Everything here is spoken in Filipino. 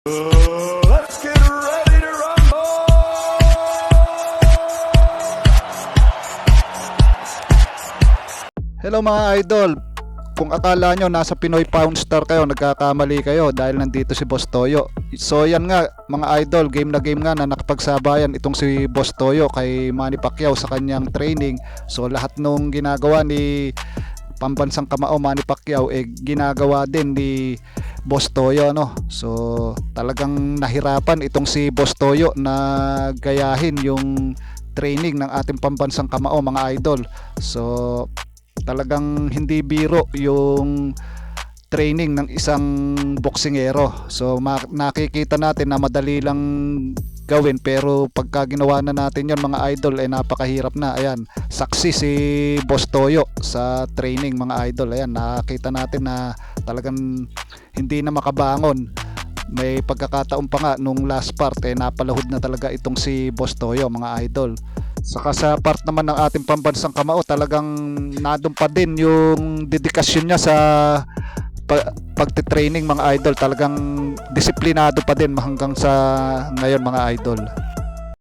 Let's get ready to rumble! Hello mga idol. Kung akala nyo nasa Pinoy Poundstar kayo, nagkakamali kayo dahil nandito si Boss Toyo. So yan nga mga idol, game na game nga na nakapagsabayan itong si Boss Toyo kay Manny Pacquiao sa kanyang training. So lahat nung ginagawa ni pambansang kamao Manny Pacquiao ginagawa din ni Boss Toyo, no? So talagang nahirapan itong si Boss Toyo na gayahin yung training ng ating pambansang kamao mga idol. So talagang hindi biro yung training ng isang boksingero. So nakikita natin na madali lang gawin, pero pagka ginawa na natin yon mga idol napakahirap na. Ayan, saksi si Boss Toyo sa training mga idol. Ayan, nakita natin na talagang hindi na makabangon. May pagkakataon pa nga nung last part napalahod na talaga itong si Boss Toyo mga idol. Saka sa part naman ng ating pambansang kamao, talagang nadun pa din yung dedikasyon niya sa pagte-training mga idol. Talagang disiplinado pa din hanggang sa ngayon mga idol.